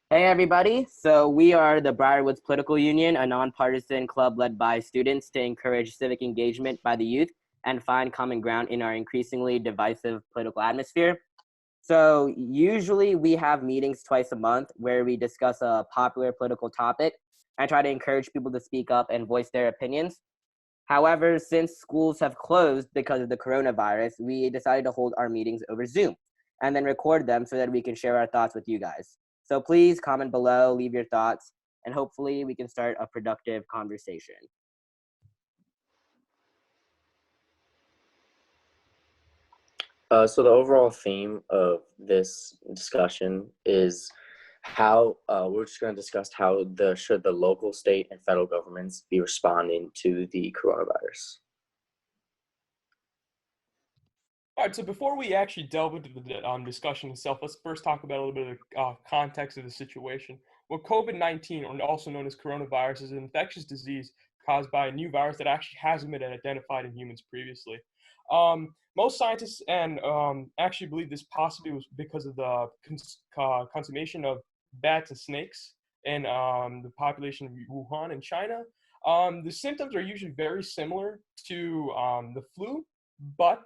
Hey everybody, so we are the Briar Woods Political Union, a nonpartisan club led by students to encourage civic engagement by the youth and find common ground in our increasingly divisive political atmosphere. So usually we have meetings twice a month where we discuss a popular political topic and try to encourage people to speak up and voice their opinions. However, since schools have closed because of the coronavirus, we decided to hold our meetings over Zoom and then record them so that we can share our thoughts with you guys. So please comment below, leave your thoughts, and hopefully we can start a productive conversation. So the overall theme of this discussion is how we're just going to discuss how should the local, state, and federal governments be responding to the coronavirus. All right, so before we actually delve into the discussion itself, let's first talk about a little bit of the context of the situation. Well, COVID-19, or also known as coronavirus, is an infectious disease caused by a new virus that actually hasn't been identified in humans previously. Most scientists actually believe this possibly was because of the consummation of bats and snakes in the population of Wuhan in China. The symptoms are usually very similar to the flu, but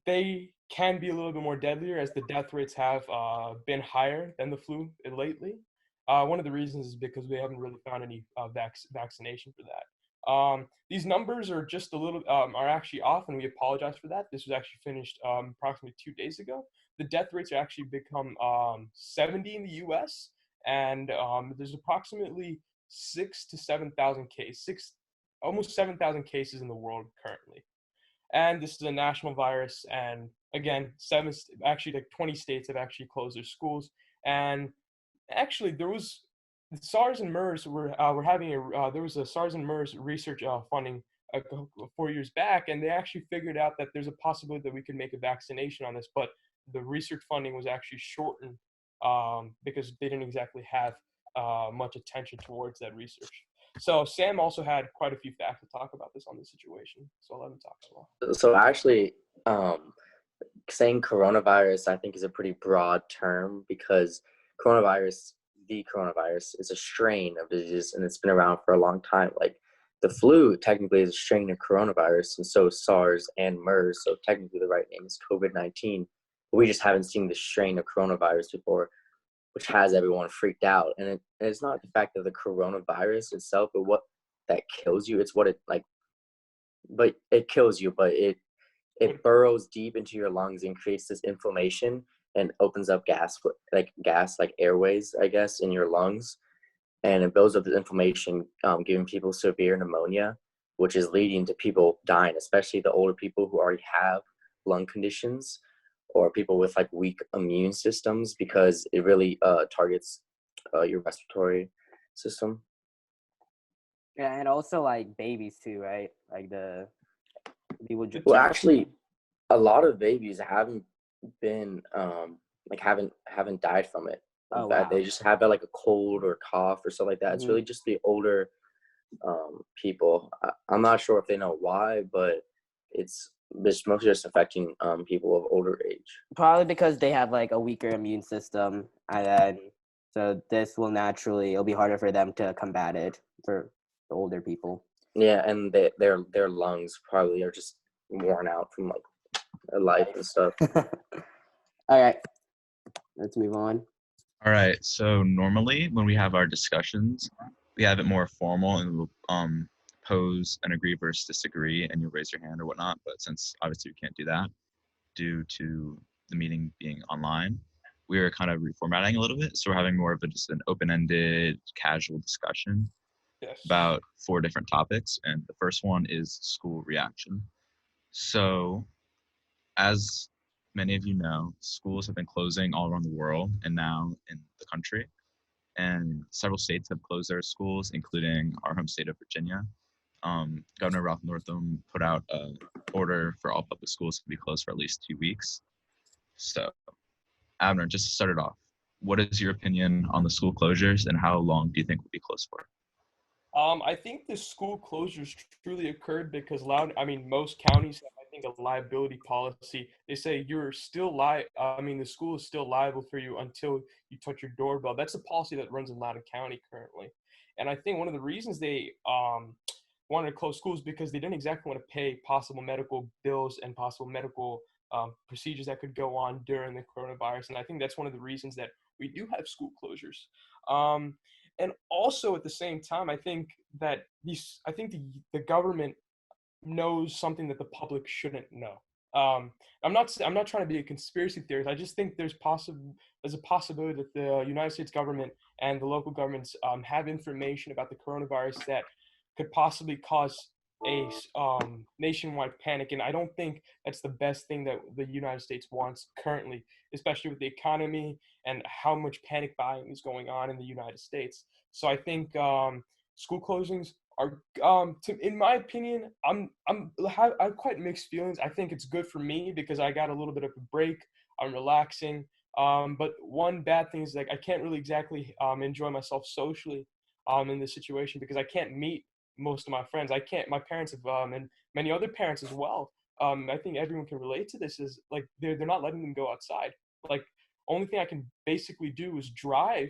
they can be a little bit more deadlier as the death rates have been higher than the flu lately. One of the reasons is because we haven't really found any vaccination for that. These numbers are just a little are actually off, and we apologize for that. This was actually finished approximately 2 days ago. The death rates are actually become 70 in the U.S. and there's approximately 6,000 to 7,000 cases, almost 7,000 cases in the world currently. And this is a national virus, and again, actually like 20 states have actually closed their schools. And actually, there was SARS and MERS were having there was a SARS and MERS research funding 4 years back, and they actually figured out that there's a possibility that we could make a vaccination on this, but the research funding was actually shortened because they didn't exactly have much attention towards that research. So Sam also had quite a few facts to talk about this on this situation. So I'll let him talk as well. So actually, saying coronavirus, I think, is a pretty broad term because the coronavirus, is a strain of disease, and it's been around for a long time. Like the flu, technically, is a strain of coronavirus, and so is SARS and MERS. So technically, the right name is COVID-19. But we just haven't seen the strain of coronavirus before, which has everyone freaked out. And it's not the fact of the coronavirus itself, but what that kills you. It's what it like, but it kills you, but it burrows deep into your lungs and creates this inflammation and opens up gas like airways, I guess, in your lungs. And it builds up the inflammation, giving people severe pneumonia, which is leading to people dying, especially the older people who already have lung conditions or people with like weak immune systems, because it really targets your respiratory system. Yeah, and also like babies too, right? Like the people. Well, actually, a lot of babies haven't been haven't died from it. In fact, Wow. they just have like a cold or cough or something like that. It's really just the older people. I'm not sure if they know why, but it's mostly just affecting people of older age. Probably because they have like a weaker immune system, and then so this will it'll be harder for them to combat it for the older people. Yeah, and their lungs probably are just worn out from like life and stuff. All right, let's move on. All right, so normally when we have our discussions, we have it more formal and we'll pose an agree versus disagree and you'll raise your hand or whatnot. But since obviously we can't do that due to the meeting being online, we are kind of reformatting a little bit. So we're having more of just an open-ended, casual discussion about 4 different topics. And the first one is school reaction. So as many of you know, schools have been closing all around the world and now in the country. And several states have closed their schools, including our home state of Virginia. Governor Ralph Northam put out an order for all public schools to be closed for at least 2 weeks. So, Abner, just to start it off, what is your opinion on the school closures and how long do you think will be closed for? I think the school closures truly occurred because most counties have think, a liability policy. They say you're still the school is still liable for you until you touch your doorbell. That's a policy that runs in Loudoun County currently. And I think one of the reasons they wanted to close schools because they didn't exactly want to pay possible medical bills and possible medical procedures that could go on during the coronavirus. And I think that's one of the reasons that we do have school closures. And also at the same time, I think that the government knows something that the public shouldn't know. I'm not trying to be a conspiracy theorist. I just think there's a possibility that the United States government and the local governments have information about the coronavirus that could possibly cause a nationwide panic. And I don't think that's the best thing that the United States wants currently, especially with the economy and how much panic buying is going on in the United States. So I think school closings are, in my opinion, I have quite mixed feelings. I think it's good for me because I got a little bit of a break. I'm relaxing. But one bad thing is, like, I can't really exactly enjoy myself socially in this situation because I can't meet most of my friends. My parents have, and many other parents as well. I think everyone can relate to this, is like they're not letting them go outside. Like, only thing I can basically do is drive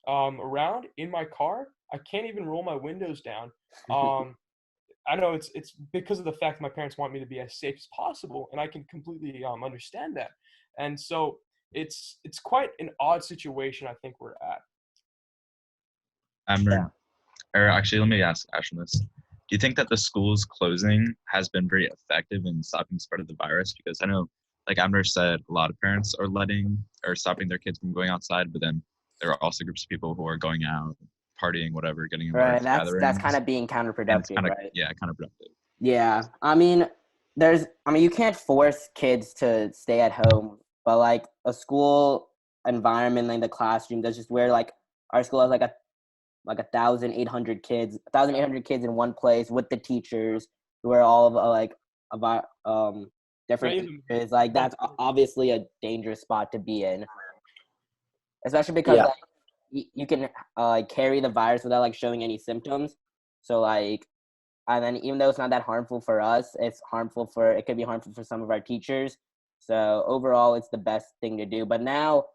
around in my car. I can't even roll my windows down. I know it's because of the fact my parents want me to be as safe as possible, and I can completely understand that. And so it's quite an odd situation I think we're at. Or actually, let me ask Ashwin this. Do you think that the schools closing has been very effective in stopping the spread of the virus? Because I know, like Amber said, a lot of parents are stopping their kids from going outside, but then there are also groups of people who are going out, partying, whatever, getting in large gatherings. That's kind of being counterproductive, right? Yeah, counterproductive. Yeah, you can't force kids to stay at home, but like a school environment, like the classroom, that's just where, like, our school has like 1,800 kids in one place with the teachers who are all of different ages. Like, that's obviously a dangerous spot to be in, especially because you can carry the virus without like showing any symptoms. So like, and then even though it's not that harmful for us, it could be harmful for some of our teachers. So overall, it's the best thing to do. But now,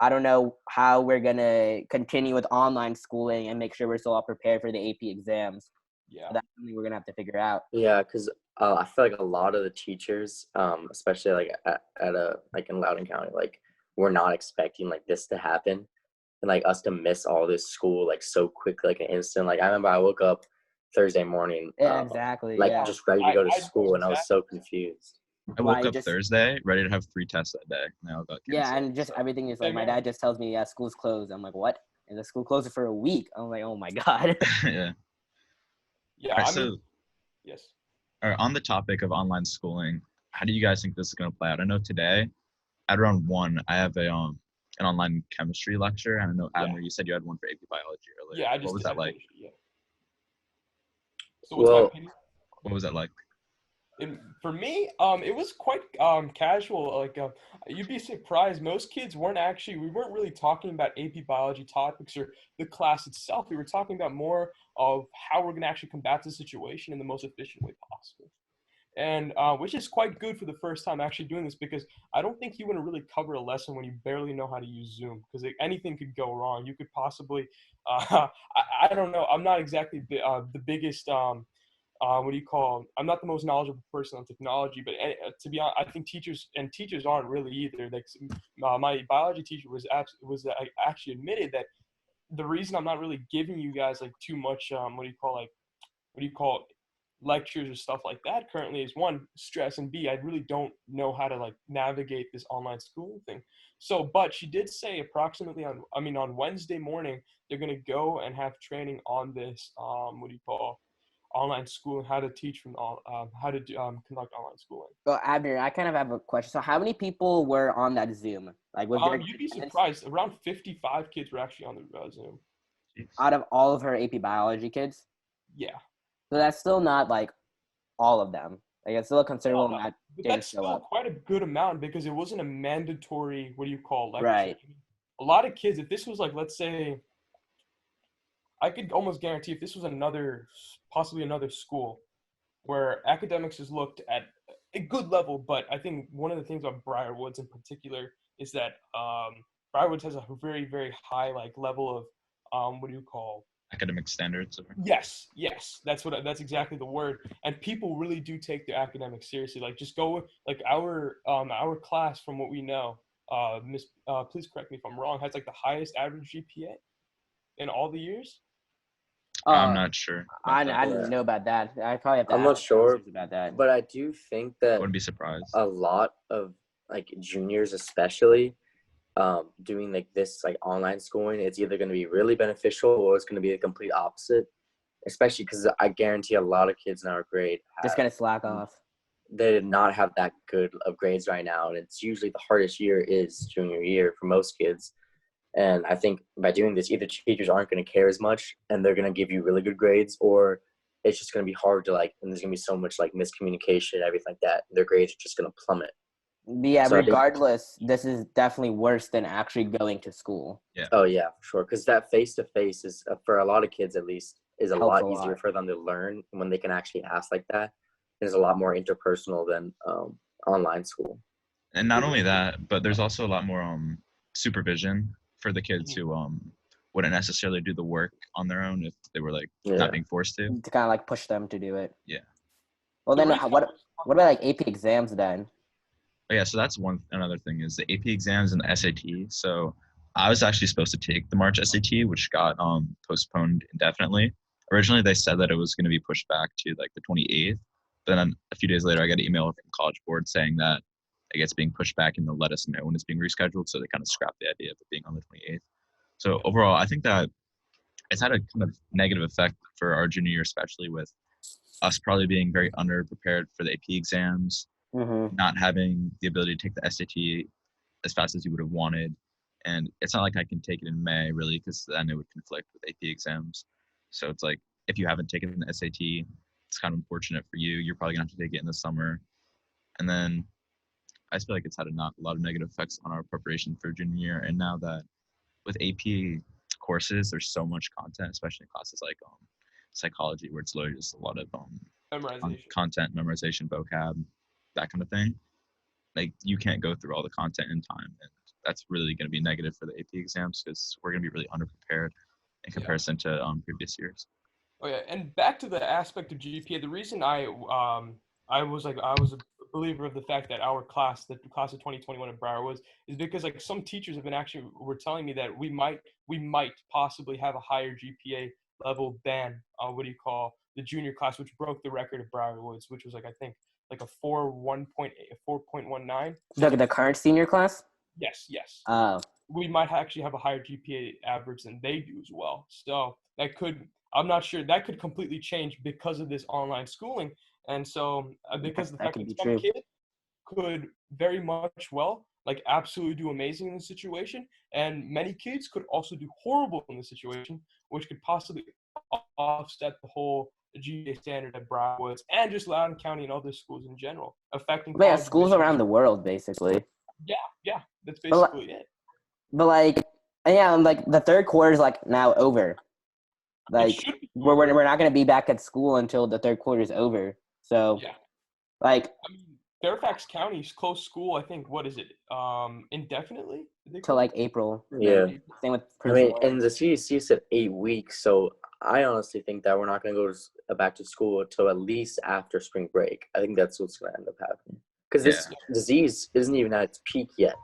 I don't know how we're going to continue with online schooling and make sure we're still all prepared for the AP exams. Yeah. So that's something we're going to have to figure out. Yeah, because I feel like a lot of the teachers, especially like in Loudoun County, like, we're not expecting like this to happen and like us to miss all this school like so quickly, like an instant. Like, I remember I woke up Thursday morning, exactly. Just ready to go to school, and I was so confused. I woke up Thursday ready to have 3 tests that day. Now got canceled. And just everything is like, my dad just tells me, school's closed. I'm like, what? And the school closed for a week. I'm like, oh my God. Yeah. Yeah. Yes. All right, on the topic of online schooling, how do you guys think this is going to play out? I know today at around 1, I have an online chemistry lecture. And I know, Abner, you said you had one for AP biology earlier. Yeah, what was that like? Yeah. So what's my opinion? What was that like? For me, it was quite casual. Like, you'd be surprised. Most kids we weren't really talking about AP biology topics or the class itself. We were talking about more of how we're going to actually combat the situation in the most efficient way possible. And which is quite good for the first time actually doing this, because I don't think you want to really cover a lesson when you barely know how to use Zoom, because anything could go wrong. You could possibly, I don't know. I'm not exactly the biggest, I'm not the most knowledgeable person on technology, but to be honest, I think teachers aren't really either. Like, my biology teacher was actually admitted that the reason I'm not really giving you guys like too much, lectures or stuff like that currently is, 1, stress, and B, I really don't know how to like navigate this online school thing. So, but she did say approximately on Wednesday morning, they're going to go and have training on this, online school, how to teach conduct online schooling. Well, Abner, I kind of have a question. So how many people were on that Zoom? Like, you'd be surprised. Around 55 kids were actually on the Zoom. Out of all of her AP biology kids? Yeah. So that's still not like all of them. Like, it's still a considerable amount. But that's still quite a good amount, because it wasn't a mandatory, lecture. Right. A lot of kids, if this was like, let's say, I could almost guarantee if this was possibly another school where academics is looked at a good level, but I think one of the things about Briar Woods in particular is that Briar Woods has a very, very high like level of what do you call Academic standards. Yes, that's exactly the word. And people really do take their academics seriously. Like just go like our class, from what we know, Miss please correct me if I'm wrong, has like the highest average GPA in all the years. I'm not sure. I about that. didn't know about that. I probably have to I'm ask not sure counselors about that. But I do think I that wouldn't be surprised. a lot of like juniors, especially, doing like this like online schooling, it's either going to be really beneficial or it's going to be the complete opposite. Especially because I guarantee a lot of kids in our grade Just gonna slack off. they did not have that good of grades right now, and it's usually the hardest year is junior year for most kids. And I think by doing this, either teachers aren't going to care as much and they're going to give you really good grades, or it's just going to be hard to like, and there's going to be so much like miscommunication and everything like that. Their grades are just going to plummet. Yeah, So I think- regardless, this is definitely worse than actually going to school. Oh yeah, for sure. Because that face-to-face is, for a lot of kids at least, is a Helps lot a easier lot. for them to learn when they can actually ask like that. It's a lot more interpersonal than online school. And not only that, but there's also a lot more supervision for the kids who wouldn't necessarily do the work on their own if they were like Yeah. not being forced to. To kind of like push them to do it. Yeah. Well, The then reason- what about like AP exams then? But yeah, so that's another thing is the AP exams and the SAT. So I was actually supposed to take the March SAT, which got postponed indefinitely. Originally, they said that it was going to be pushed back to like the 28th. But then a few days later, I got an email from College Board saying that like, it's being pushed back and they'll let us know when it's being rescheduled. So they kind of scrapped the idea of it being on the 28th. So overall, I think that it's had a kind of negative effect for our junior year, especially with us probably being very underprepared for the AP exams, Mm-hmm. not having the ability to take the SAT as fast as you would have wanted. And it's not like I can take it in May really, because then it would conflict with AP exams. So it's like, if you haven't taken the SAT, it's kind of unfortunate for you. You're probably gonna have to take it in the summer. And then I just feel like it's had a lot of negative effects on our preparation for junior year. And now that with AP courses, there's so much content, especially in classes like psychology, where it's literally just a lot of Memorization. content, memorization, vocab, that kind of thing. Like you can't go through all the content in time, and that's really going to be negative for the AP exams because we're going to be really underprepared in comparison to previous years. Oh yeah, and back to the aspect of GPA. The reason I was a believer of the fact that our class, the class of 2021 at Briar Woods, is because like some teachers have been were telling me that we might possibly have a higher GPA level than the junior class, which broke the record of Briar Woods, which was like I think like a 4.19. The current senior class? Yes. Oh. We might actually have a higher GPA average than they do as well. So I'm not sure, that could completely change because of this online schooling. And so because of the fact that some kids could very much like absolutely do amazing in the situation, and many kids could also do horrible in the situation, which could possibly offset the whole GPA standard at Briar Woods and just Loudoun County and other schools in general, affecting schools around the world, basically. Yeah, that's basically it. But like, yeah, like the third quarter is like now over. Like we're not gonna be back at school until the third quarter is over. So yeah, like I mean, Fairfax County's closed school. I think what is it? Indefinitely till like April. Yeah. Same with. I mean, and the CDC said 8 weeks, so I honestly think that we're not going to go back to school until at least after spring break. I think that's what's going to end up happening. Because this disease isn't even at its peak yet.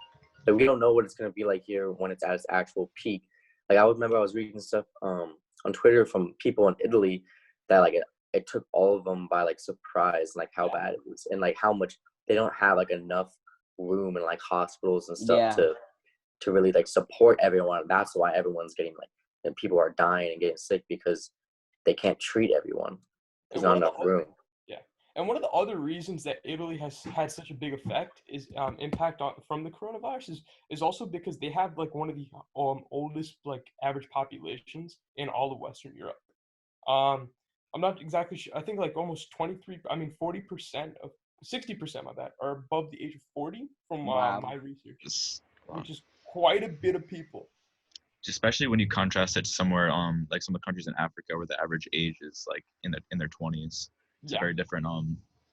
Like, we don't know what it's going to be like here when it's at its actual peak. Like, I remember I was reading stuff on Twitter from people in Italy that, like, it took all of them by, like, surprise, like, how bad it was. And, like, how much they don't have, like, enough room in, like, hospitals and stuff to really, like, support everyone. That's why everyone's getting, like, and people are dying and getting sick because they can't treat everyone. There's not enough room. Yeah. And one of the other reasons that Italy has had such a big effect is impact from the coronavirus is also because they have like one of the oldest like average populations in all of Western Europe. I'm not exactly sure. I think like almost 40% of 60%, my bad, are above the age of 40 from my research, which is quite a bit of people. Especially when you contrast it to somewhere like some of the countries in Africa where the average age is like in their 20s. It's a very different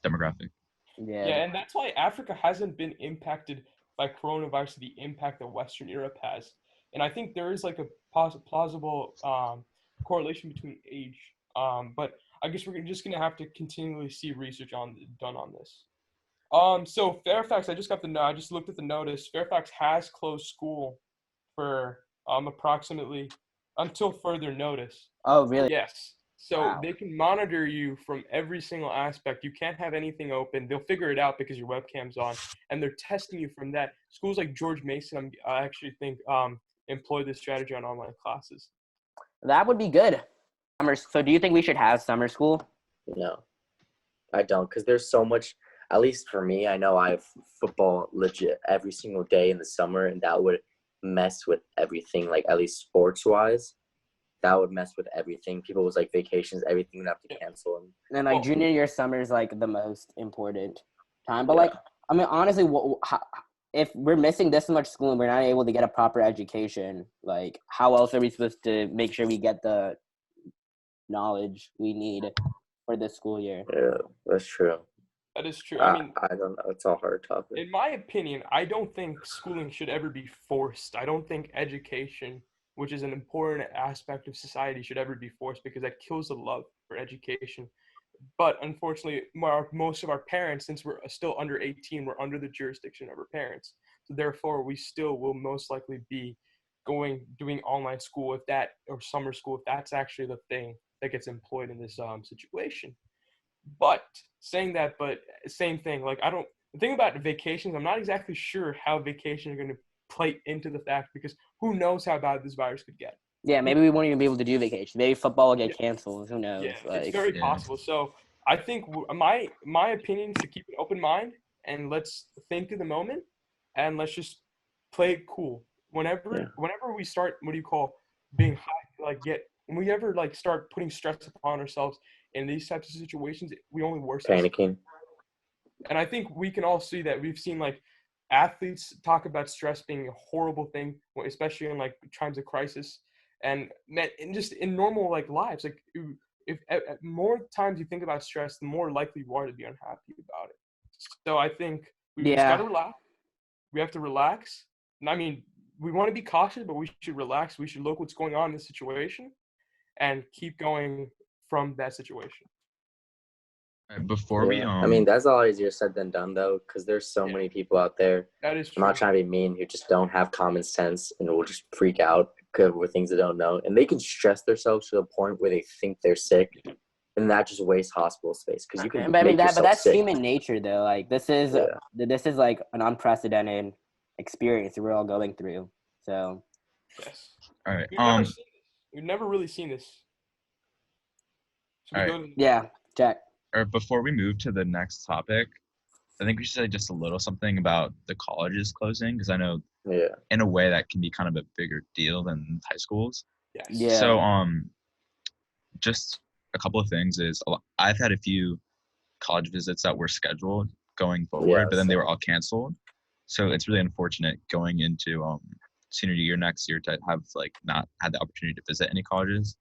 demographic. Yeah. and that's why Africa hasn't been impacted by coronavirus to the impact that Western Europe has. And I think there is like a plausible correlation between age. But I guess we're just gonna have to continually see research done on this. So Fairfax, I just looked at the notice. Fairfax has closed school for approximately until further notice. Oh, really? Yes. So Wow. they can monitor you from every single aspect. You can't have anything open. They'll figure it out because your webcam's on, and they're testing you from that. Schools like George Mason, I actually think, employ this strategy on online classes. That would be good. So do you think we should have summer school? No, I don't, because there's so much. At least for me, I know I have football legit every single day in the summer, and that would mess with everything. Like at least sports wise, that would mess with everything. People was like vacations, everything would have to cancel. And like Well, junior year summer is like the most important time. But Yeah. like, I mean, honestly, if we're missing this much school and we're not able to get a proper education, like how else are we supposed to make sure we get the knowledge we need for this school year? Yeah, that's true. that is true. I mean, I don't know. It's a hard topic. in my opinion, I don't think schooling should ever be forced. I don't think education, which is an important aspect of society, should ever be forced because that kills the love for education. But unfortunately, most of our parents, since we're still under 18, we're under the jurisdiction of our parents. So therefore, we still will most likely be doing online school or summer school if that's actually the thing that gets employed in this situation. But but same thing. Like the thing about vacations, I'm not exactly sure how vacations are going to play into the fact because who knows how bad this virus could get. Yeah, maybe we won't even be able to do vacation. Maybe football will get canceled. Who knows? Yeah, Like, it's very Yeah. possible. So I think my opinion is to keep an open mind and let's think of the moment and let's just play it cool. Whenever we start, what do you call being high? When we ever like start putting stress upon ourselves in these types of situations, we only worsen. Panicking. And I think we can all see that. We've seen like athletes talk about stress being a horrible thing, especially in like times of crisis, and just in normal like lives. Like if more times you think about stress, the more likely you are to be unhappy about it. So I think we just yeah, gotta relax. We have to relax. And I mean, we want to be cautious, but we should relax. We should look what's going on in this situation and keep going from that situation. Before we I mean, that's a lot easier said than done, though, because there's so many people out there. That is I'm true. not trying to be mean, who just don't have common sense and will just freak out with things they don't know. And they can stress themselves to the point where they think they're sick. And that just wastes hospital space because you can but I mean make yourself that's sick. human nature though. Like this is like an unprecedented experience that we're all going through. So Yes. all right. We've never seen this. We've never really seen this. So All we right. go to yeah, Jack. Or before we move to the next topic, I think we should say just a little something about the colleges closing because I know Yeah. in a way that can be kind of a bigger deal than high schools. yes. Yeah. So just a couple of things is I've had a few college visits that were scheduled going forward, but then they were all canceled. So it's really unfortunate going into senior year next year to have like not had the opportunity to visit any colleges.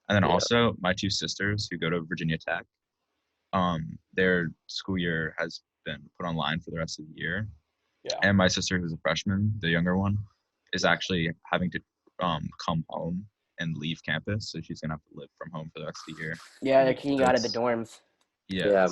And then also my two sisters who go to Virginia Tech, their school year has been put online for the rest of the year. Yeah. And my sister, who's a freshman, the younger one, is actually having to come home and leave campus, so she's gonna have to live from home for the rest of the year. Yeah, they're kicking out of the dorms. Yeah,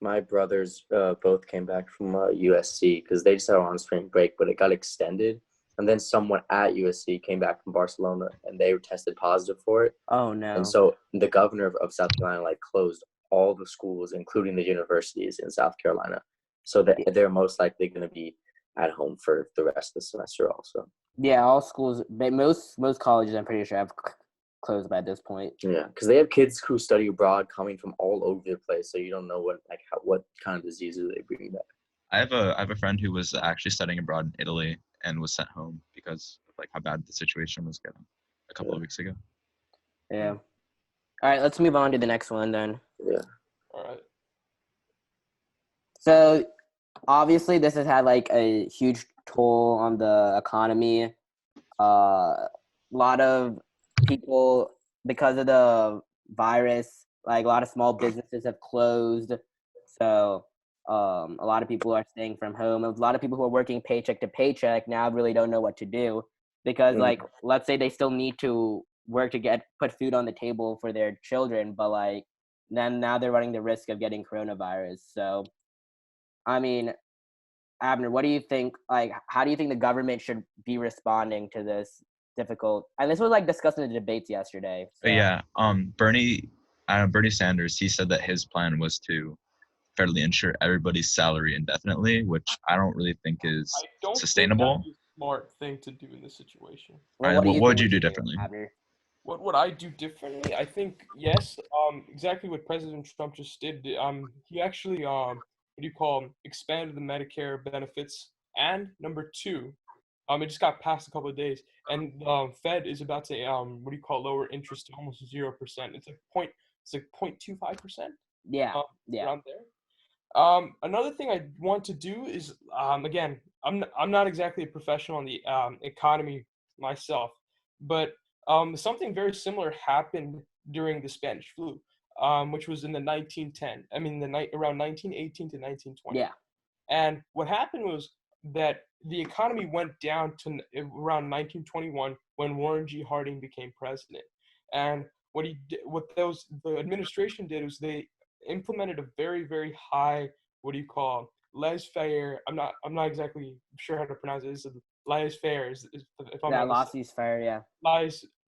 my brothers both came back from USC because they just had on spring break, but it got extended. And then someone at USC came back from Barcelona, and they were tested positive for it. Oh no! And so the governor of South Carolina like closed all the schools, including the universities in South Carolina. So that they're most likely going to be at home for the rest of the semester also. Yeah, all schools, most colleges, I'm pretty sure have closed by this point. Yeah, because they have kids who study abroad coming from all over the place, so you don't know what kind of diseases they bring back. I have a friend who was actually studying abroad in Italy and was sent home because of like how bad the situation was getting a couple of weeks ago. Yeah. All right, let's move on to the next one then. Yeah. All right. So obviously this has had like a huge toll on the economy. A lot of people, because of the virus, like a lot of small businesses have closed. So a lot of people are staying from home. A lot of people who are working paycheck to paycheck now really don't know what to do because, like, let's say they still need to work to put food on the table for their children, but like then now they're running the risk of getting coronavirus. So, I mean, Abner, what do you think? Like, how do you think the government should be responding to this difficult? And this was like discussed in the debates yesterday. So. Yeah. Bernie Sanders, he said that his plan was to federally insure everybody's salary indefinitely, which I don't really think is I don't sustainable. think that's a smart thing to do in this situation. Well, What what would you do differently? Abner? What would I do differently? I think yes, exactly what President Trump just did. He actually expanded the Medicare benefits, and number two, it just got passed a couple of days, and Fed is about to lower interest to almost 0%. It's like 0.25%. Yeah, around there. Another thing I want to do is again, I'm not exactly a professional in the economy myself, but something very similar happened during the Spanish flu, which was in the 1910. I mean, around 1918 to 1920. Yeah. And what happened was that the economy went down to around 1921 when Warren G. Harding became president. And the administration did was they implemented a very, very high, laissez-faire. I'm not exactly sure how to pronounce it. It's laissez-faire. If I'm not laissez-faire, yeah.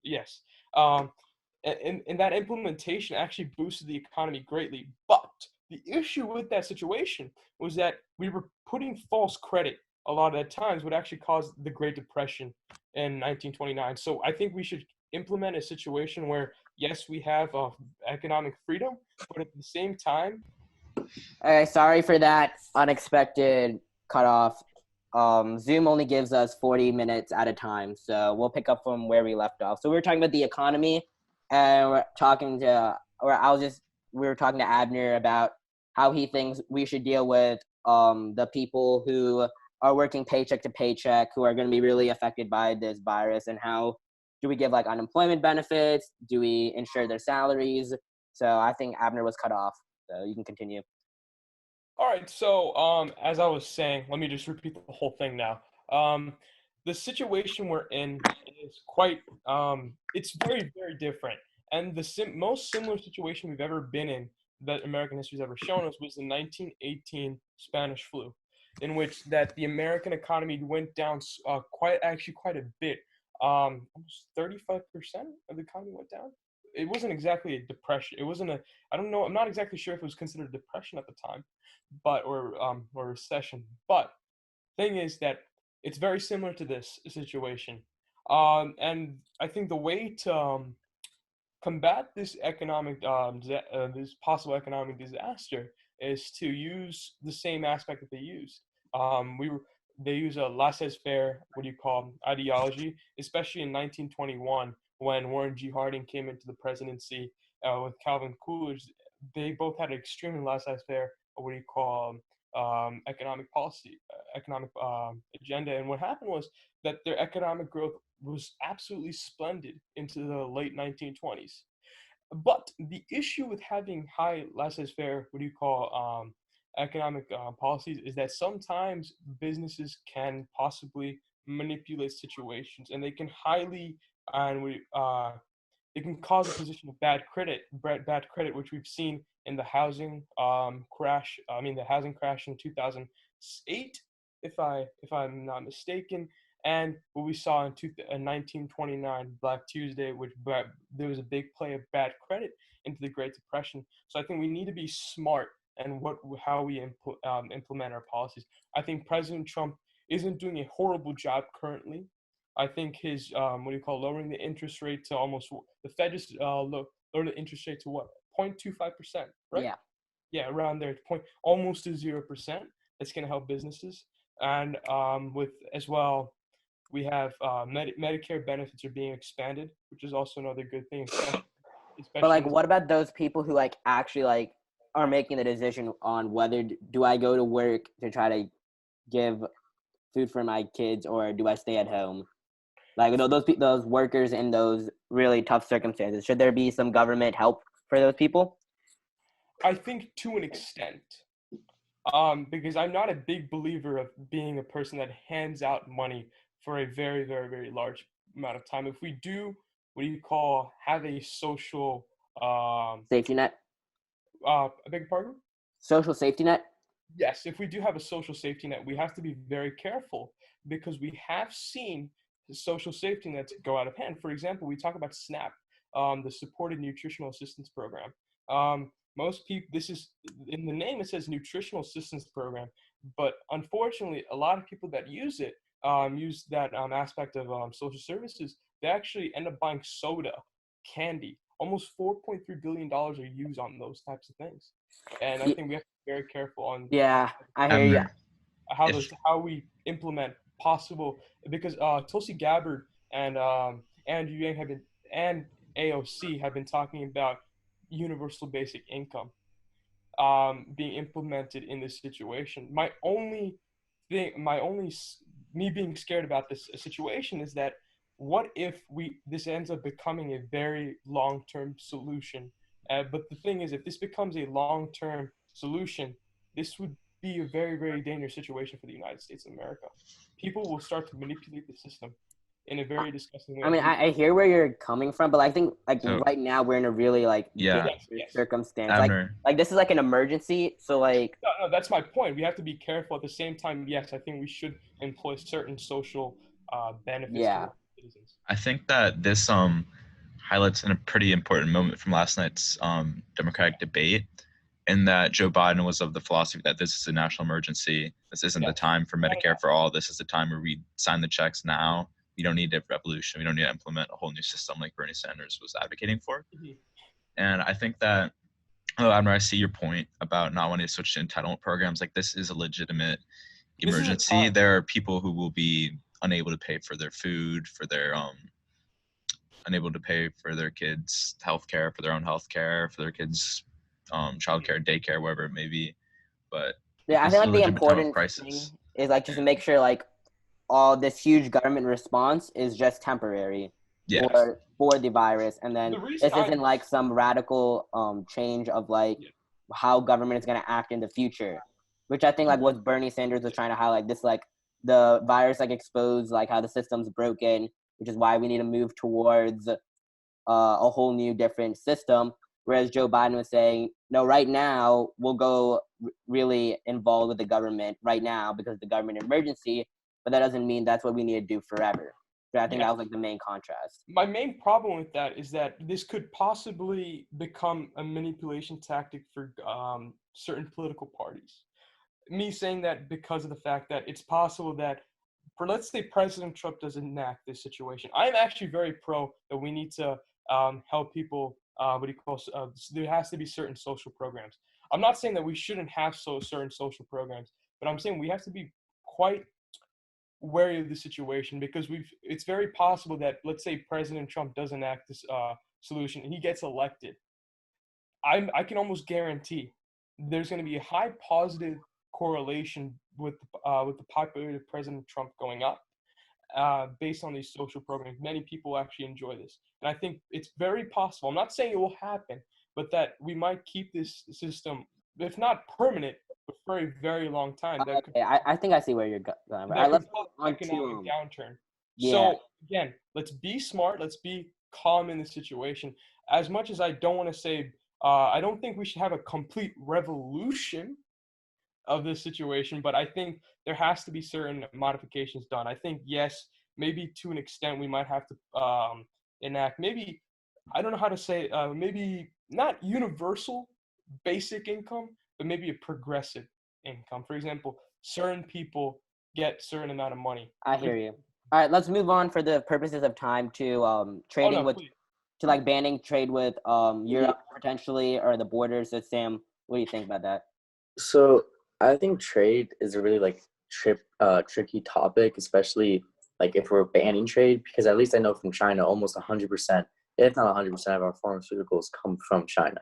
Yes. And that implementation actually boosted the economy greatly. But the issue with that situation was that we were putting false credit a lot of the times, would actually cause the Great Depression in 1929. So I think we should implement a situation where, yes, we have economic freedom, but at the same time. Okay, sorry for that unexpected cutoff. Zoom only gives us 40 minutes at a time, so we'll pick up from where we left off. So we were talking about the economy, and we were talking to Abner about how he thinks we should deal with the people who are working paycheck to paycheck, who are going to be really affected by this virus, and how do we give like unemployment benefits? Do we insure their salaries? So I think Abner was cut off, so you can continue. All right, so as I was saying, let me just repeat the whole thing now. The situation we're in is quite, it's very, very different. And the most similar situation we've ever been in that American history has ever shown us was the 1918 Spanish flu, in which that the American economy went down quite a bit. Almost 35% of the economy went down. It wasn't exactly a depression. It wasn't I don't know. I'm not exactly sure if it was considered a depression at the time, or recession. But thing is that it's very similar to this situation. And I think the way to combat this this possible economic disaster is to use the same aspect that they used. They use a laissez-faire, ideology, especially in 1921 when Warren G. Harding came into the presidency with Calvin Coolidge. They both had an extremely laissez-faire, economic policy, economic agenda. And what happened was that their economic growth was absolutely splendid into the late 1920s. But the issue with having high laissez-faire, economic policies is that sometimes businesses can possibly manipulate situations, and they can it can cause a position of bad credit, which we've seen in the housing crash. The housing crash in 2008, if I'm not mistaken, and what we saw in 1929 Black Tuesday, which there was a big play of bad credit into the Great Depression. So I think we need to be smart and how we implement our policies. I think President Trump isn't doing a horrible job currently. I think his lowering the interest rate to the Fed just lowered the interest rate to 0.25%, right? Yeah, around there, almost to 0%. That's going to help businesses, and we have Medicare benefits are being expanded, which is also another good thing. Especially but what about those people who actually are making the decision on whether do I go to work to try to give food for my kids or do I stay at home? Those workers in those really tough circumstances, should there be some government help for those people? I think to an extent. because I'm not a big believer of being a person that hands out money for a very, very, very large amount of time. If we do, what do you call, have a social, Safety net, I beg your pardon? social safety net. Yes, if we do have a social safety net, we have to be very careful because we have seen the social safety nets go out of hand. For example, we talk about SNAP, the Supported Nutritional Assistance Program. Most people, this is in the name, it says Nutritional Assistance Program, but unfortunately, a lot of people that use it, use that aspect of social services, they actually end up buying soda, candy. Almost $4.3 billion are used on those types of things. And I Y- think we have to be very careful on Yeah, I hear you. Abner, if how we implement possible, because Tulsi Gabbard and Andrew Yang have been, and AOC have been talking about universal basic income being implemented in this situation. Me being scared about this situation is that what if this ends up becoming a very long-term solution? But the thing is, if this becomes a long-term solution, this would be a very, very dangerous situation for the United States of America. People will start to manipulate the system in a very disgusting way. I mean, I hear where you're coming from, but I think like So- right now we're in a really like Yeah. dangerous Yes. circumstance. Abner, Like this is like an emergency, so like No, that's my point. We have to be careful. At the same time, yes, I think we should employ certain social benefits Yeah. to citizens. I think that this highlights a pretty important moment from last night's Democratic debate, in that Joe Biden was of the philosophy that this is a national emergency. This isn't the Yes. time for Medicare for all. This is the time where we sign the checks now. We don't need a revolution. We don't need to implement a whole new system like Bernie Sanders was advocating for. Mhm. And I think that, Abner, I see your point about not wanting to switch to entitlement programs. Like, this is a legitimate This is a emergency. time. There are people who will be unable to pay for their food, for their unable to pay for their kids' health care, for their own health care, for their kids' childcare, daycare, wherever it may be. But yeah, I this feel is a like the legitimate time of important crisis. thing is like just to make sure like all this huge government response is just temporary Yeah. for the virus, and then The reason this isn't like some radical change of like Yeah. how government is gonna act in the future, which I think like what Bernie Sanders was trying to highlight. This like the virus like exposed like how the system's broken, which is why we need to move towards a whole new different system. Whereas Joe Biden was saying, no, right now we'll go really involved with the government right now because the government emergency, but that doesn't mean that's what we need to do forever. So I think Yeah. that was like the main contrast. My main problem with that is that this could possibly become a manipulation tactic for certain political parties. Me saying that because of the fact that it's possible that, for let's say President Trump doesn't enact this situation, I'm actually very pro that we need to help people. What do you call? There has to be certain social programs. I'm not saying that we shouldn't have certain social programs, but I'm saying we have to be quite wary of the situation because it's very possible that, let's say President Trump does enact this solution and he gets elected. I can almost guarantee there's going to be a high positive correlation with the popularity of President Trump going up based on these social programs. Many people actually enjoy this, and I think it's very possible. I'm not saying it will happen, but that we might keep this system, if not permanent, but for a very long time. That could Okay, I think I see where you're going. that Let's could move cause on economic to downturn. yeah. So again, let's be smart. Let's be calm in the situation. As much as I don't want to say, I don't think we should have a complete revolution of this situation, but I think there has to be certain modifications done. I think yes, maybe to an extent we might have to enact maybe, I don't know how to say it, maybe not universal basic income, but maybe a progressive income. For example, certain people get certain amount of money. I hear you. All right, let's move on for the purposes of time to Oh trading no, with please. to like banning trade with Europe potentially or the borders. So Sam, what do you think about that? So I think trade is a really like tricky topic, especially like if we're banning trade, because at least I know from China, almost 100%, if not 100% of our pharmaceuticals come from China.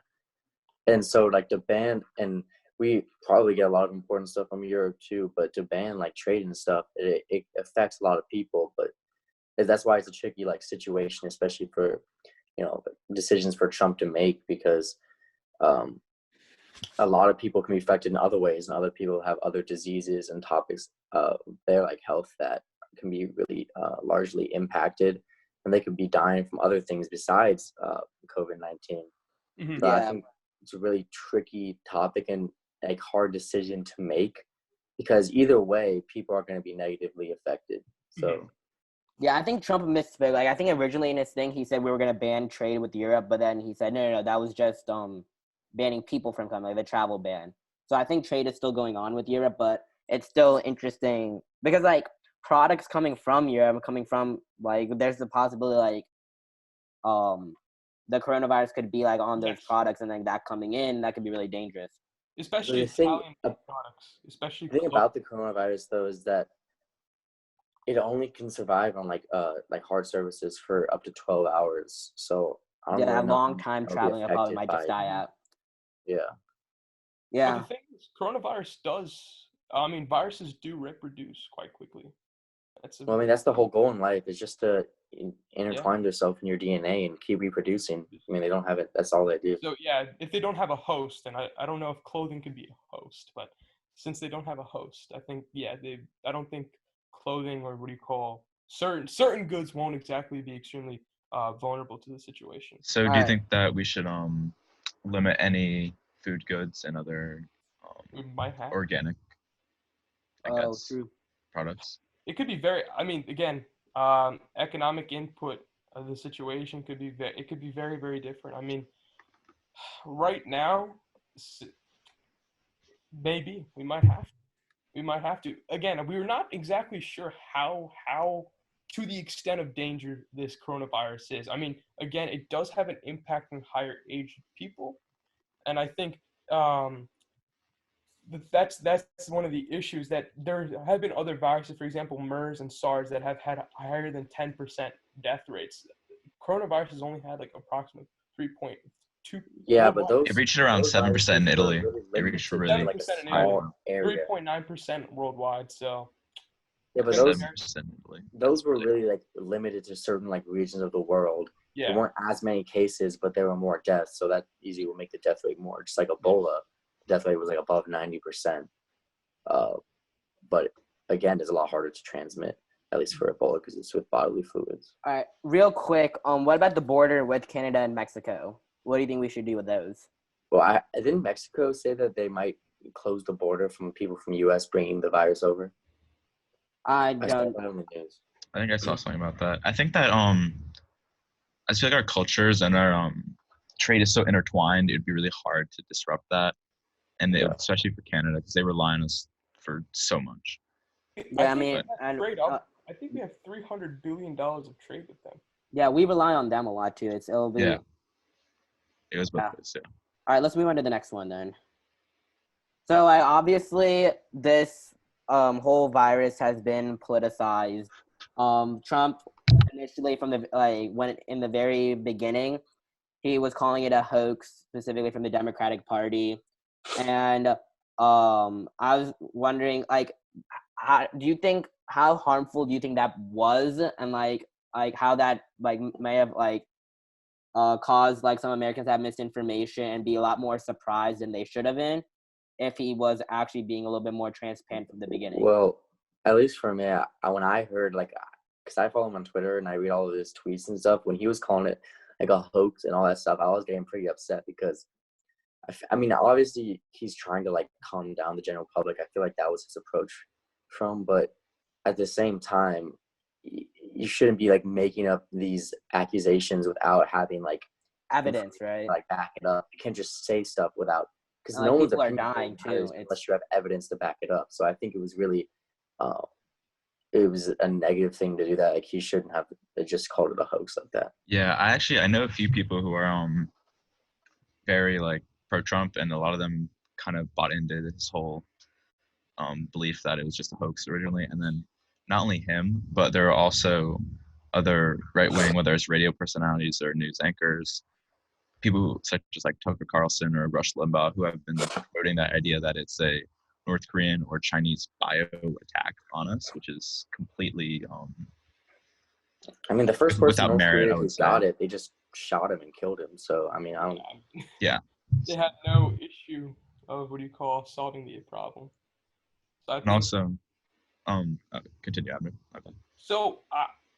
And so like to ban, and we probably get a lot of important stuff from Europe too, but to ban like trade and stuff, it affects a lot of people. But that's why it's a tricky like situation, especially for, decisions for Trump to make, because a lot of people can be affected in other ways, and other people have other diseases and topics their like health that can be really largely impacted, and they could be dying from other things besides COVID-19. Mhm. So I Yeah. think it's a really tricky topic and like hard decision to make, because either way, people are going to be negatively affected. So. Mhm. Yeah, I think Trump misspoke. Like, I think originally in his thing, he said we were going to ban trade with Europe, but then he said, no, that was just banning people from coming, like the travel ban. So I think trade is still going on with Europe, but it's still interesting because, like, products coming from Europe, coming from, like, there's the possibility, like, the coronavirus could be, like, on those Yes. products, and then that coming in, that could be really dangerous. Especially The thing- Italian products, especially The thing about the coronavirus, though, is that it only can survive on like hard surfaces for up to 12 hours. So I don't Yeah, really know long how time it'll be traveling, I probably affected might by just die it. out. Yeah. But Yeah. the thing is, coronavirus does. I mean, viruses do reproduce quite quickly. Well, I mean, that's the whole goal in life, is just to intertwine yourself in your DNA and keep reproducing. I mean, they don't have it. That's all they do. So yeah, if they don't have a host, and I don't know if clothing could be a host, but since they don't have a host, I think I don't think clothing, or what do you call, certain goods won't exactly be extremely vulnerable to the situation. So do you Alright. think that we should limit any food goods and other We might have. organic, I Oh, guess, true. products? It could be very. I mean, again, economic input of the situation could be. It could be very, very different. I mean, right now, maybe we might have to. We might have to. Again, we're not exactly sure how to the extent of danger this coronavirus is. I mean, again, it does have an impact on higher aged people, and I think that's one of the issues, that there have been other viruses, for example, MERS and SARS, that have had higher than 10% death rates. Coronavirus has only had like approximately 3.2. Yeah, but those It reached around those 7% in viruses were Italy. really It reached a limited to really like a 7% in small area. 3.9% worldwide. So Yeah, but it's gonna be those 7% in Italy. those were really like limited to certain like regions of the world. There yeah. weren't as many cases, but there were more deaths, so that easily will make the death rate more. Just like Ebola, the death rate was like above 90%. But again, it's a lot harder to transmit, at least for Ebola, because it's with bodily fluids. All right, real quick. What about the border with Canada and Mexico? What do you think we should do with those? Well, I didn't Mexico say that they might close the border from people from U.S. bringing the virus over? I I saw don't. that on the news. I think I saw something about that. I think that I feel like our cultures and our trade is so intertwined. It'd be really hard to disrupt that, and Yeah. especially for Canada, because they rely on us for so much. Yeah, I mean, and I think we have $300 billion of trade with them. yeah, we rely on them a lot too. It'll be. Yeah. It was both Yeah. ways, yeah. All right, let's move on to the next one then. So, obviously, this whole virus has been politicized. Trump initially, from the when in the very beginning, he was calling it a hoax, specifically from the Democratic Party, and I was wondering, like, how harmful do you think that was, and like how that may have caused like some Americans to have misinformation and be a lot more surprised than they should have been if he was actually being a little bit more transparent from the beginning. Well, at least for me, when I heard, like, because I follow him on Twitter and I read all of his tweets and stuff, when he was calling it like a hoax and all that stuff, I was getting pretty upset, because I mean, obviously he's trying to like calm down the general public. I feel like that was his approach but at the same time, you shouldn't be like making up these accusations without having like Evidence, right? like back it up. You can't just say stuff without, because And, no one's people are opinion dying matters too. unless you have evidence to back it up. So I think it was really it was a negative thing to do that. Like, he shouldn't have just called it a hoax like that. Yeah, I know a few people who are very like pro-Trump, and a lot of them kind of bought into this whole belief that it was just a hoax originally. And then not only him, but there are also other right-wing, whether it's radio personalities or news anchors, people such as like Tucker Carlson or Rush Limbaugh, who have been promoting that idea that it's a North Korean or Chinese bio attack on us, which is completely I mean, the first person without in North merit, Korea I who would say. got it, they just shot him and killed him. So I mean, I don't. Yeah. They had no issue of solving the problem. So I And think also, continue, Abner. My bad. so.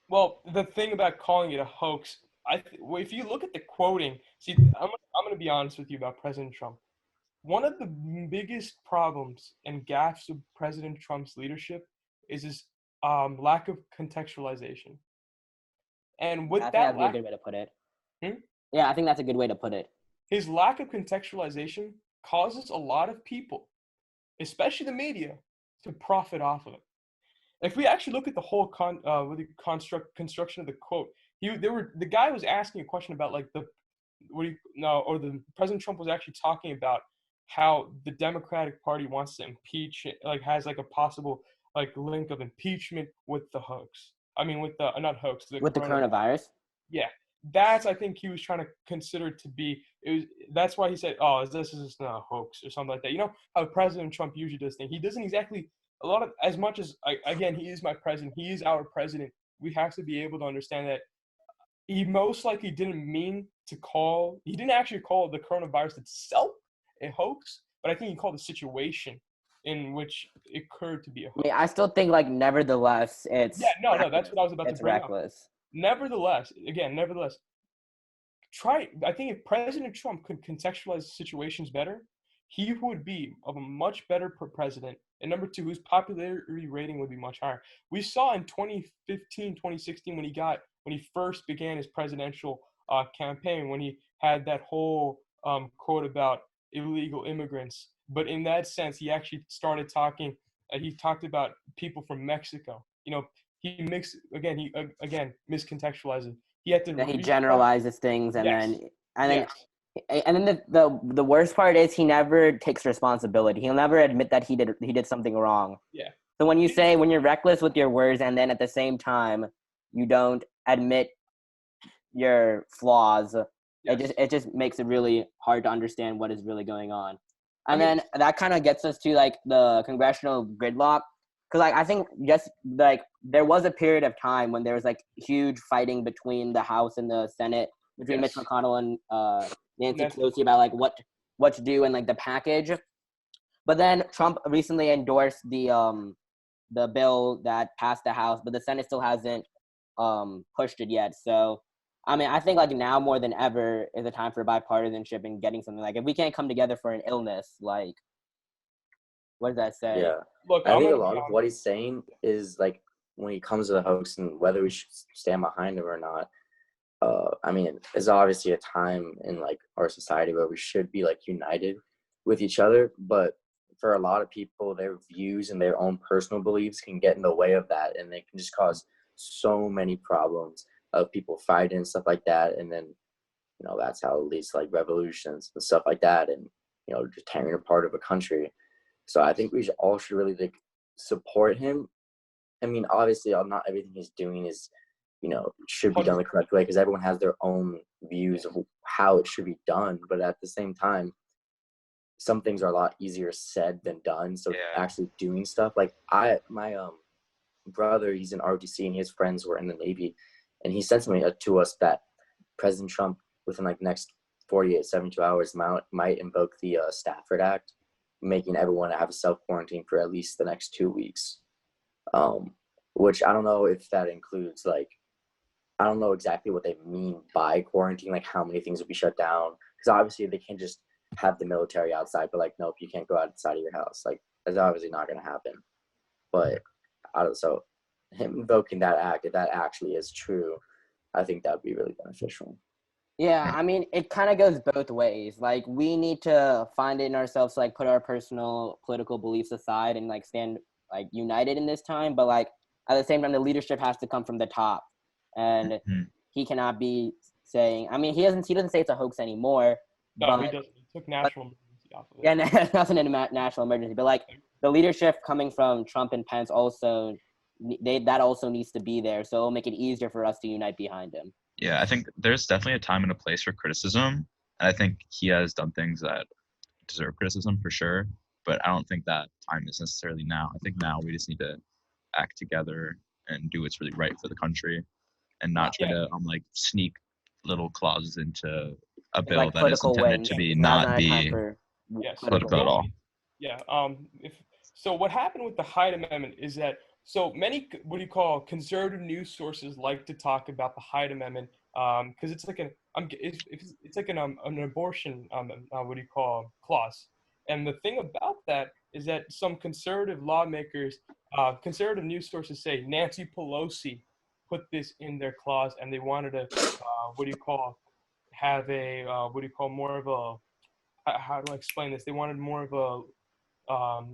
Well, the thing about calling it a hoax, if you look at the quoting, see, I'm going to be honest with you about President Trump. One of the biggest problems and gaffes of President Trump's leadership is his lack of contextualization. And with I think that that'd be a good way to put it. Hmm? Yeah, I think that's a good way to put it. His lack of contextualization causes a lot of people, especially the media, to profit off of it. If we actually look at the whole construction of the quote, the guy was asking a question about like the President Trump was actually talking about how the Democratic Party wants to impeach, like has like a possible like link of impeachment with the hoax. I mean, with the not hoax, With the coronavirus? Yeah, that's I think he was trying to consider to be. That's why he said, "Oh, this is not a hoax" or something like that. You know how President Trump usually does things. He doesn't exactly a lot of as much as again he is my president. He is our president. We have to be able to understand that he most likely didn't mean to call. He didn't actually call the coronavirus itself a hoax, but I think he called the situation in which it occurred to be a hoax. I mean, I still think like nevertheless, it's no, that's what I was about to bring up. It's reckless. Nevertheless, I think if President Trump could contextualize situations better, he would be of a much better president. And number two, his popularity rating would be much higher. We saw in 2015, 2016, when he first began his presidential campaign, when he had that whole quote about illegal immigrants. But in that sense, he actually started talking, he talked about people from Mexico. You know, he miscontextualizes. He had to. Then he generalizes things, and Yes. then the worst part is he never takes responsibility. He'll never admit that he did something wrong. Yeah. So when you're reckless with your words, and then at the same time you don't admit your flaws, Yes. it just makes it really hard to understand what is really going on. And then that kind of gets us to like the congressional gridlock. Because like I think just like there was a period of time when there was like huge fighting between the House and the Senate, between Mitch McConnell and Nancy Pelosi about like what to do and like the package. But then Trump recently endorsed the bill that passed the House, but the Senate still hasn't pushed it yet. So I mean, I think like now more than ever is a time for bipartisanship and getting something. Like if we can't come together for an illness, like what does that say? Yeah. Look, I think a lot of what he's saying is like when he comes to the hoax and whether we should stand behind him or not. I mean, it's obviously a time in like our society where we should be like united with each other, but for a lot of people, their views and their own personal beliefs can get in the way of that, and they can just cause so many problems of people fighting and stuff like that, and then that's how it leads to like revolutions and stuff like that, and just tearing apart of a country. So I think we all should really like support him. I mean, obviously, not everything he's doing is, should be done the correct way because everyone has their own views of how it should be done. But at the same time, some things are a lot easier said than done. So actually doing stuff like my brother, he's in ROTC and his friends were in the Navy, and he said something to us that President Trump within like next 48, 72 hours might invoke the Stafford Act, making everyone have a self-quarantine for at least the next 2 weeks, which I don't know if that includes like, I don't know exactly what they mean by quarantine, like how many things will be shut down, because obviously they can't just have the military outside, but like, nope, you can't go outside of your house. Like that's obviously not going to happen. But so him invoking that act, if that actually is true, I think that would be really beneficial. Yeah, I mean, it kind of goes both ways. Like, we need to find it in ourselves to, like, put our personal political beliefs aside and, like, stand, like, united in this time. But, like, at the same time, the leadership has to come from the top. And he cannot be saying, I mean, he doesn't say it's a hoax anymore. No, he doesn't. He took national emergency off of it. Yeah, nothing in a national emergency. But, like, the leadership coming from Trump and Pence also, that also needs to be there. So it'll make it easier for us to unite behind him. Yeah, I think there's definitely a time and a place for criticism. And I think he has done things that deserve criticism for sure. But I don't think that time is necessarily now. I think now we just need to act together and do what's really right for the country and not try to like sneak little clauses into a bill like that is intended to be not be Yes. political at all. Yeah. So what happened with the Hyde Amendment is that so many what do you call conservative news sources like to talk about the Hyde Amendment because it's like it's like an abortion what do you call clause. And the thing about that is that some conservative lawmakers, conservative news sources say Nancy Pelosi put this in their clause, and they wanted to what do you call have a what do you call more of a how do I explain this? They wanted more of a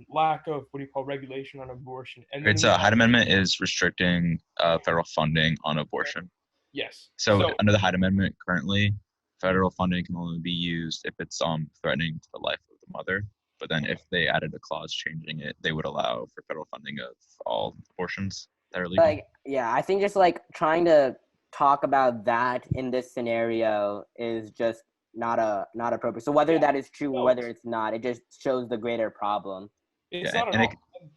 lack of what do you call regulation on abortion. And then Right, so Hyde Amendment is restricting federal funding on abortion. yes. So under the Hyde Amendment currently, federal funding can only be used if it's threatening to the life of the mother. But then if they added a clause changing it, they would allow for federal funding of all abortions that are legal. Like, yeah, I think just like trying to talk about that in this scenario is just not appropriate. So whether that is true or whether it's not, it just shows the greater problem. It's Yeah, not and at all.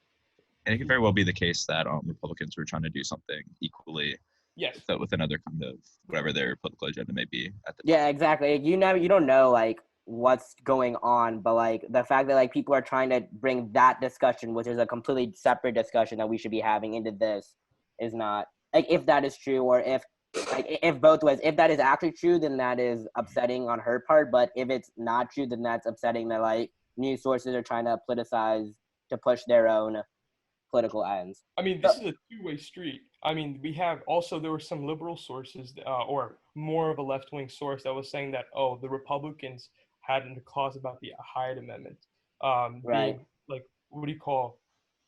it could very well be the case that Republicans were trying to do something equally Yes. with another kind of whatever their political agenda may be at the time. Yeah, exactly. You don't know like what's going on, but like the fact that like people are trying to bring that discussion, which is a completely separate discussion that we should be having, into this is not like, if that is true, or if both ways, if that is actually true, then that is upsetting on her part. But if it's not true, then that's upsetting that like news sources are trying to politicize to push their own political ends. I mean, this is a two-way street. I mean, there were some liberal sources or more of a left-wing source that was saying that, oh, the Republicans had a clause about the Hyde Amendment Right. being like, what do you call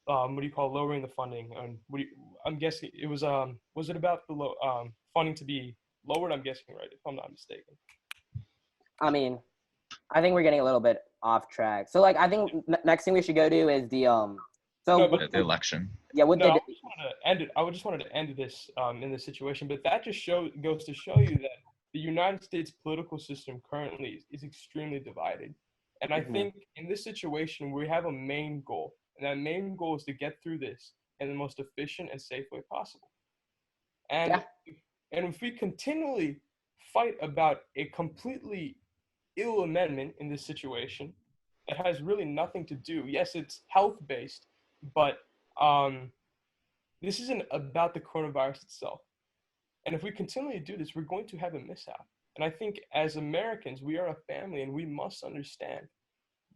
lowering the funding? And I'm guessing it was it about the funding to be lowered? I'm guessing, right, if I'm not mistaken. I mean, I think we're getting a little bit off track. So like, I think next thing we should go to is the The election. Yeah, I just wanted to end this in this situation, but that just goes to show you that the United States political system currently is extremely divided. And I think in this situation, we have a main goal, and that main goal is to get through this in the most efficient and safe way possible. And if we continually fight about a completely ill amendment in this situation that has really nothing to do, yes, it's health-based, but this isn't about the coronavirus itself. And if we continually do this, we're going to have a mishap. And I think as Americans, we are a family, and we must understand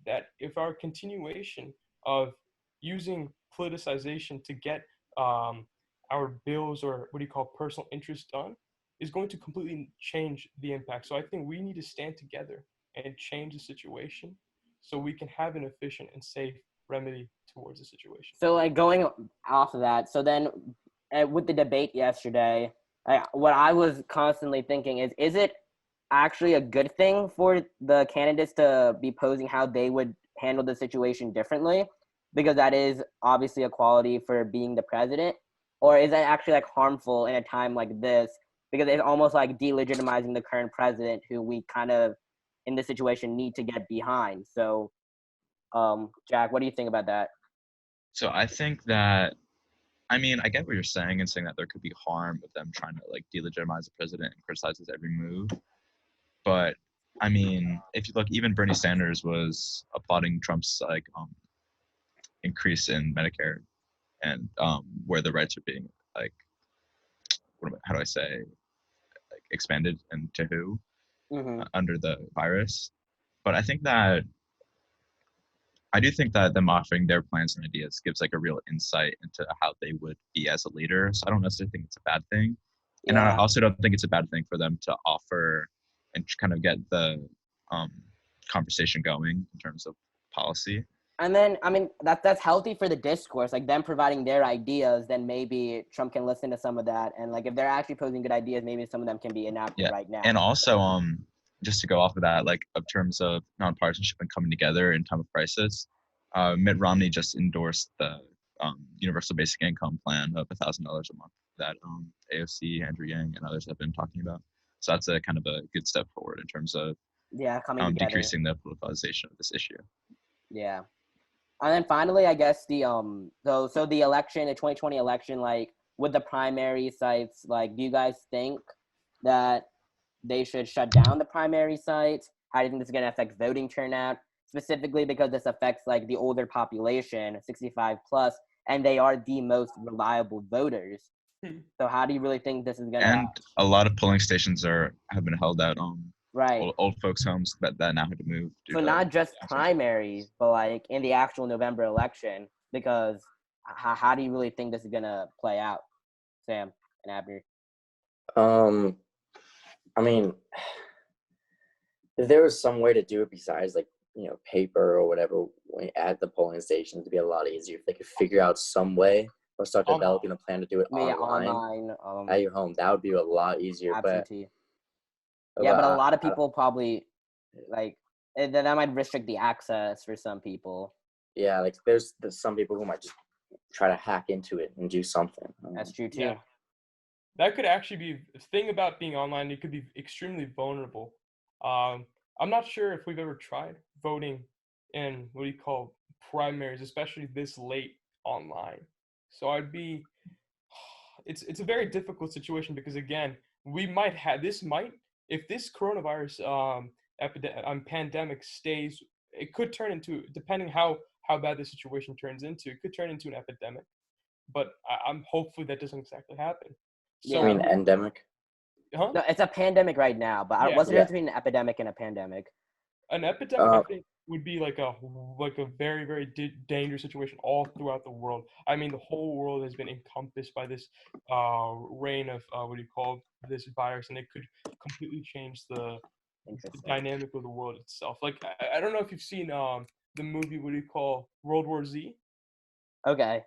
that if our continuation of using politicization to get our bills or what do you call personal interests done is going to completely change the impact. So I think we need to stand together and change the situation so we can have an efficient and safe remedy towards the situation. So like going off of that, so then with the debate yesterday, what I was constantly thinking is it actually a good thing for the candidates to be posing how they would handle the situation differently? Because that is obviously a quality for being the president. Or is that actually like harmful in a time like this? Because it's almost like delegitimizing the current president, who we kind of in this situation need to get behind. So Jack, what do you think about that? So I think that, I mean, I get what you're saying and saying that there could be harm with them trying to like delegitimize the president and criticize his every move. But I mean, if you look, even Bernie Sanders was applauding Trump's like increase in Medicare and where the rights are being like, how do I say, like expanded and to who under the virus. But I do think that them offering their plans and ideas gives like a real insight into how they would be as a leader. So I don't necessarily think it's a bad thing. Yeah. And I also don't think it's a bad thing for them to offer and kind of get the conversation going in terms of policy. And then, I mean, that's healthy for the discourse, like them providing their ideas, then maybe Trump can listen to some of that. And like, if they're actually posing good ideas, maybe some of them can be enacted right now. And also, just to go off of that, like in terms of non-partisanship and coming together in time of crisis, Mitt Romney just endorsed the universal basic income plan of $1,000 a month that AOC, Andrew Yang, and others have been talking about. So that's a kind of a good step forward in terms of coming decreasing the politicization of this issue. Yeah. And then finally, I guess the so the election, the 2020 election, like with the primary sites, like do you guys think that they should shut down the primary sites? How do you think this is going to affect voting turnout? specifically because this affects like the older population, 65 plus, and they are the most reliable voters. So how do you really think this is gonna? And a lot of polling stations have been held at right. old folks' homes that now had to move. So not just primaries, but like in the actual November election, because how do you really think this is gonna play out, Sam and Abner? I mean, if there was some way to do it besides like, paper or whatever at the polling stations, it'd be a lot easier if they could figure out some way or start developing a plan to do it online at your home. That would be a lot easier. Absentee. But a lot of people probably like that might restrict the access for some people. Yeah, like there's some people who might just try to hack into it and do something. That's true too. Yeah. That could actually be the thing about being online. It could be extremely vulnerable. I'm not sure if we've ever tried voting in what do you call primaries, especially this late online. So it's a very difficult situation because again, we might have if this coronavirus pandemic stays, it could turn into, depending how bad the situation turns into, it could turn into an epidemic. But I'm hopefully that doesn't exactly happen. So, I mean, endemic? Huh? No, it's a pandemic right now, but what's the difference between an epidemic and a pandemic? An epidemic, I think, would be like a very, very dangerous situation all throughout the world. I mean, the whole world has been encompassed by this reign of this virus, and it could completely change the dynamic of the world itself. Like, I don't know if you've seen the movie World War Z. Okay.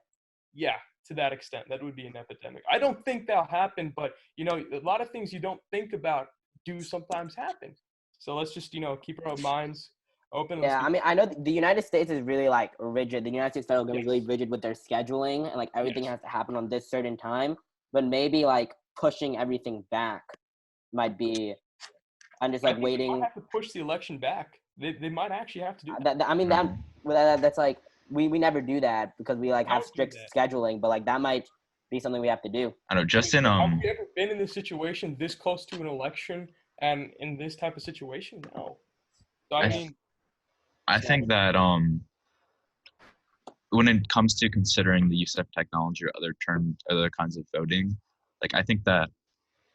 Yeah, to that extent, that would be an epidemic. I don't think that'll happen, but a lot of things you don't think about do sometimes happen. So let's just keep our minds open. Yeah, I mean, I know the United States is really like rigid. The United States federal government is really rigid with their scheduling, and like everything has to happen on this certain time. But maybe like pushing everything back might be. I'm just like waiting. They might have to push the election back. They might actually have to do that. I mean, that's like we never do that because we like have strict scheduling. But like that might be something we have to do. I know. Just in Have you ever been in this situation this close to an election and in this type of situation? No. So I think that when it comes to considering the use of technology or other kinds of voting, like I think that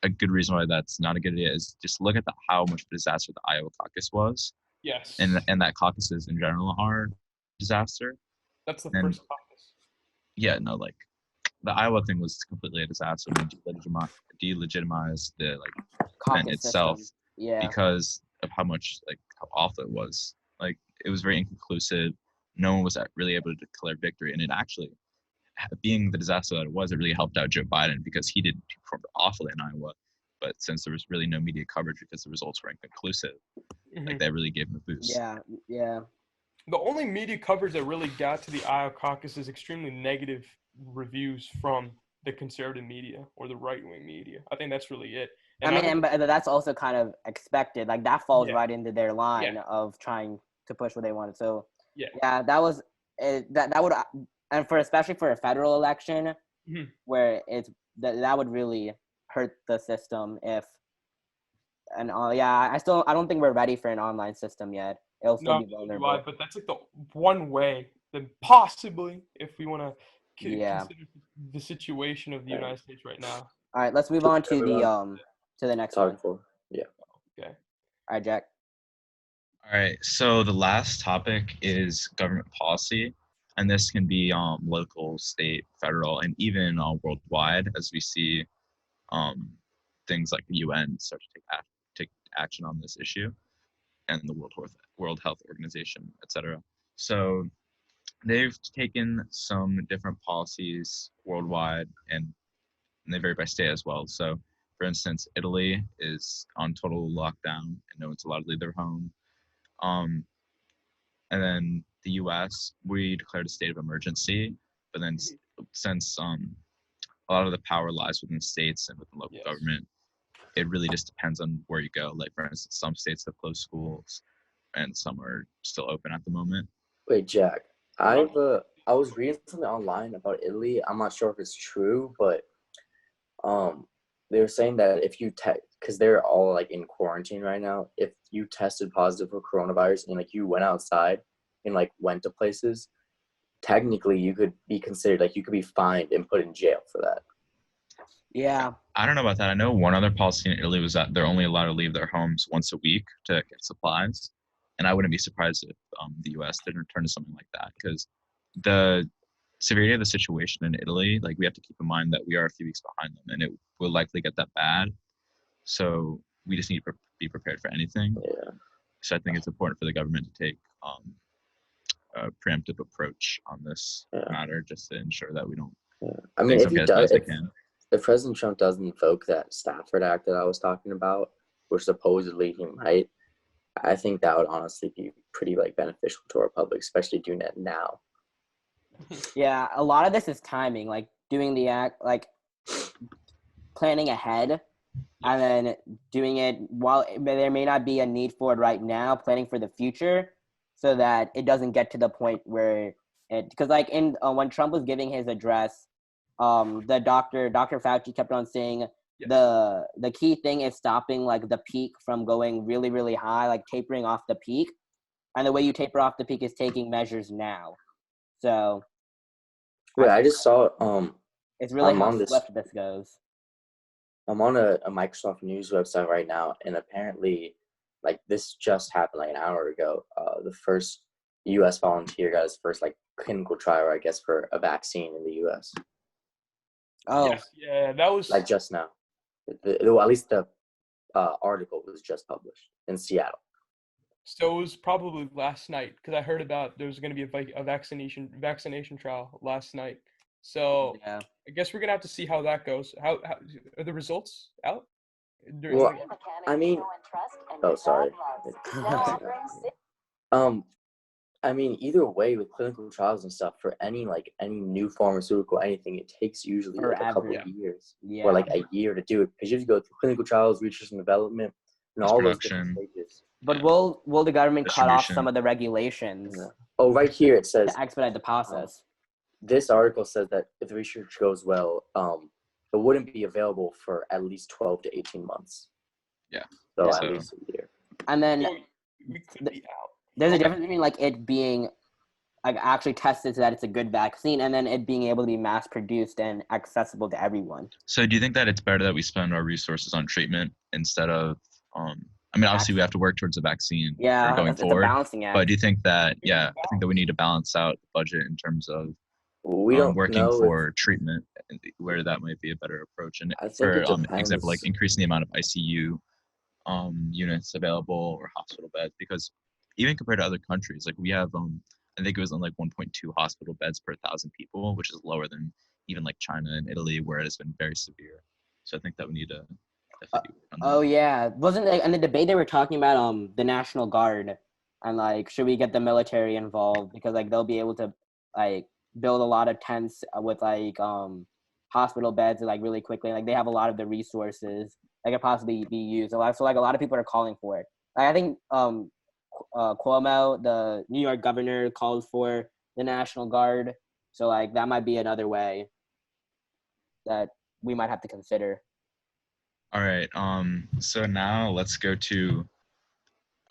a good reason why that's not a good idea is just look at how much of a disaster the Iowa caucus was. Yes. And that caucuses in general are a disaster. That's the first caucus. Yeah, no, like the Iowa thing was completely a disaster and delegitimized the event itself because of how awful it was. Like it was very inconclusive. No one was really able to declare victory, and it actually, being the disaster that it was, it really helped out Joe Biden because he did perform awfully in Iowa. But since there was really no media coverage because the results were inconclusive, like that really gave him a boost. Yeah. The only media coverage that really got to the Iowa caucus is extremely negative reviews from the conservative media or the right-wing media. I think that's really it. And but that's also kind of expected. Like that falls right into their line of trying to push what they wanted. So that was that would, and especially for a federal election where that would really hurt the system if. And I don't think we're ready for an online system yet. It'll still be vulnerable. But that's like the one way that possibly, if we want to consider the situation of the United States right now. All right, let's move on to the next one. Yeah. Okay. All right, Jack. All right. So the last topic is government policy, and this can be local, state, federal, and even worldwide, as we see things like the UN start to take action on this issue, and the World Health Organization, etc. So they've taken some different policies worldwide, and they vary by state as well. So, for instance, Italy is on total lockdown, and no one's allowed to leave their home. And then the U.S., we declared a state of emergency, but then since a lot of the power lies within states and within local government, it really just depends on where you go. Like, for instance, some states have closed schools, and some are still open at the moment. Wait, Jack, I was reading something online about Italy. I'm not sure if it's true, but they were saying that if you because they're all like in quarantine right now, if you tested positive for coronavirus and like you went outside and like went to places, technically you could be considered, like you could be fined and put in jail for that. Yeah. I don't know about that. I know one other policy in Italy was that they're only allowed to leave their homes once a week to get supplies. And I wouldn't be surprised if the U.S. didn't return to something like that, because the severity of the situation in Italy, like we have to keep in mind that we are a few weeks behind them, and it will likely get that bad. So we just need to be prepared for anything. Yeah. So I think it's important for the government to take a preemptive approach on this matter, just to ensure that we don't. Yeah. I mean, if he as bad as does, they can. if President Trump doesn't invoke that Stafford Act that I was talking about, which supposedly he might, I think that would honestly be pretty like beneficial to our public, especially doing it now. Yeah, a lot of this is timing, like doing the act, like planning ahead, and then doing it while there may not be a need for it right now, planning for the future, so that it doesn't get to the point where it, because like when Trump was giving his address, the Dr. Fauci kept on saying the key thing is stopping like the peak from going really, really high, like tapering off the peak. And the way you taper off the peak is taking measures now. So wait, I just saw it's really I'm how on swift this goes. I'm on a Microsoft News website right now, and apparently like this just happened like an hour ago. The first US volunteer got his first like clinical trial, I guess, for a vaccine in the US. Oh. Yes, yeah, that was Like just now. Well, at least the article was just published in Seattle. So it was probably last night, because I heard about there was going to be a vaccination trial last night. So Yeah. I guess we're gonna have to see how that goes. How are the results out? Well, I mean, oh sorry. I mean, either way, with clinical trials and stuff, for any new pharmaceutical, anything, it takes usually like a couple of years or like a year to do it, because you have to go through clinical trials, research and development, and all those different stages. But will the government cut off some of the regulations? Yeah. Oh, right here it says to expedite the process. This article says that if the research goes well, it wouldn't be available for at least 12 to 18 months. Yeah. So at least a year. And then we could be out. There's a difference between like it being like actually tested so that it's a good vaccine, and then it being able to be mass produced and accessible to everyone. So do you think that it's better that we spend our resources on treatment instead of I mean, obviously we have to work towards a vaccine going forward. It's a balancing act. But do you think that I think that we need to balance out the budget in terms of working for treatment, where that might be a better approach, and for example, like increasing the amount of ICU units available or hospital beds, because even compared to other countries, like we have I think it was on like 1.2 hospital beds per 1,000 people, which is lower than even like China and Italy, where it has been very severe. So I think that we need to oh yeah, wasn't like in the debate they were talking about the National Guard and like should we get the military involved, because like they'll be able to like build a lot of tents with like hospital beds like really quickly, like they have a lot of the resources that could possibly be used. So like a lot of people are calling for it. Like I think Cuomo, the New York governor, called for the National Guard, so like that might be another way that we might have to consider. All right. So now let's go to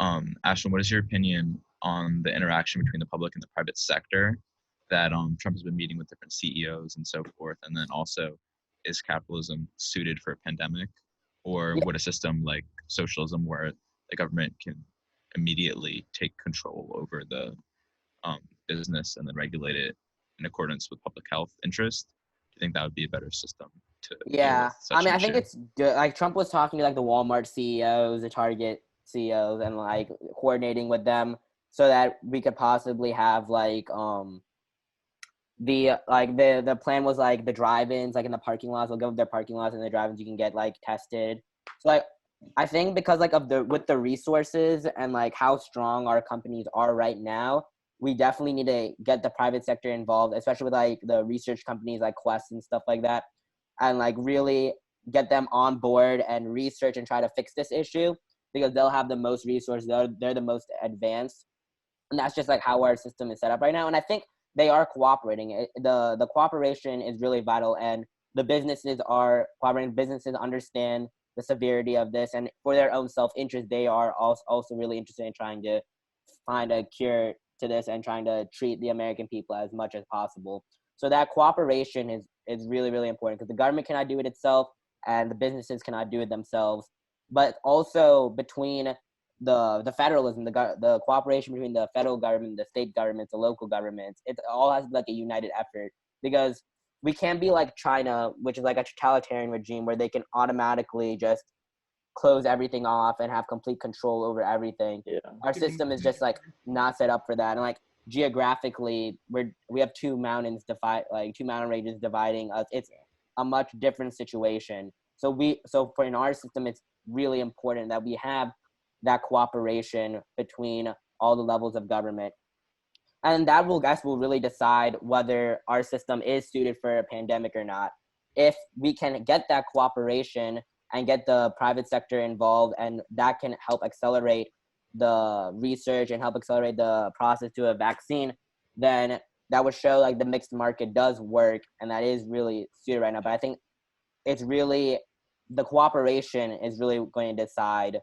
Ashwin. What is your opinion on the interaction between the public and the private sector that Trump has been meeting with different CEOs and so forth? And then also, is capitalism suited for a pandemic, or would a system like socialism, where the government can immediately take control over the business and then regulate it in accordance with public health interests? Do you think that would be a better system to deal with such I mean, an I think issue? it's good. Like Trump was talking to like the Walmart CEOs, the Target CEOs, and like coordinating with them so that we could possibly have like the plan was like the drive-ins, like in the parking lots, they'll give their parking lots, and the drive-ins you can get like tested. So like I think because like with the resources and like how strong our companies are right now, we definitely need to get the private sector involved, especially with like the research companies like Quest and stuff like that, and like really get them on board and research and try to fix this issue, because they'll have the most resources, they're the most advanced, and that's just like how our system is set up right now. And I think they are cooperating. The cooperation is really vital, and the businesses are cooperating. Businesses understand the severity of this, and for their own self-interest, they are also really interested in trying to find a cure to this and trying to treat the American people as much as possible. So that cooperation is really, really important, because the government cannot do it itself and the businesses cannot do it themselves. But also between the federalism, the cooperation between the federal government, the state governments, the local governments, it all has to be like a united effort, because we can't be like China, which is like a totalitarian regime where they can automatically just close everything off and have complete control over everything. Yeah. Our system is just like not set up for that. And like geographically, we have two mountain ranges dividing us. It's a much different situation. So in our system, it's really important that we have that cooperation between all the levels of government. And that will really decide whether our system is suited for a pandemic or not. If we can get that cooperation and get the private sector involved, and that can help accelerate the research and help accelerate the process to a vaccine, then that would show like the mixed market does work, and that is really suited right now. But I think it's really, the cooperation is really going to decide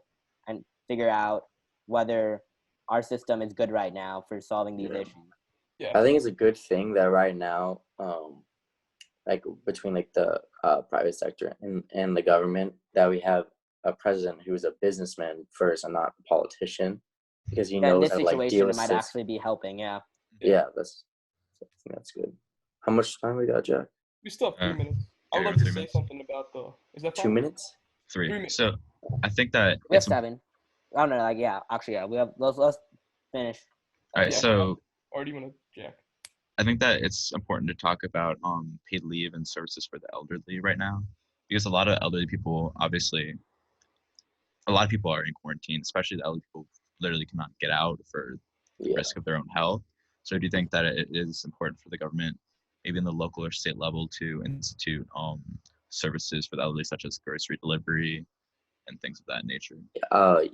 and figure out whether our system is good right now for solving these issues. Yeah. I think it's a good thing that right now, like between like the private sector and the government, that we have a president who's a businessman first and not a politician, because he In knows this how to like situation, deal it with might actually be helping. Yeah. Yeah, I think that's good. How much time we got, Jack? We still have 3 minutes. I would yeah, like to 3 say minutes. something about is that 2 fine? minutes? 3. 3 minutes. So I think that We have it's 7. I don't know. Like, yeah, actually, yeah. We have. Let's finish. all right. Yeah. So Or do you want to, Jack? I think that it's important to talk about paid leave and services for the elderly right now, because a lot of elderly people, obviously, a lot of people are in quarantine, especially the elderly people literally cannot get out for the Yeah. risk of their own health. So do you think that it is important for the government, maybe in the local or state level, to institute services for the elderly, such as grocery delivery and things of that nature?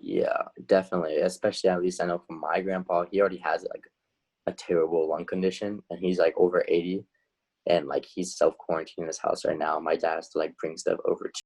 Yeah, definitely. Especially, at least I know from my grandpa, he already has like a terrible lung condition, and he's like over 80, and like he's self-quarantining in his house right now. My dad has to like bring stuff over to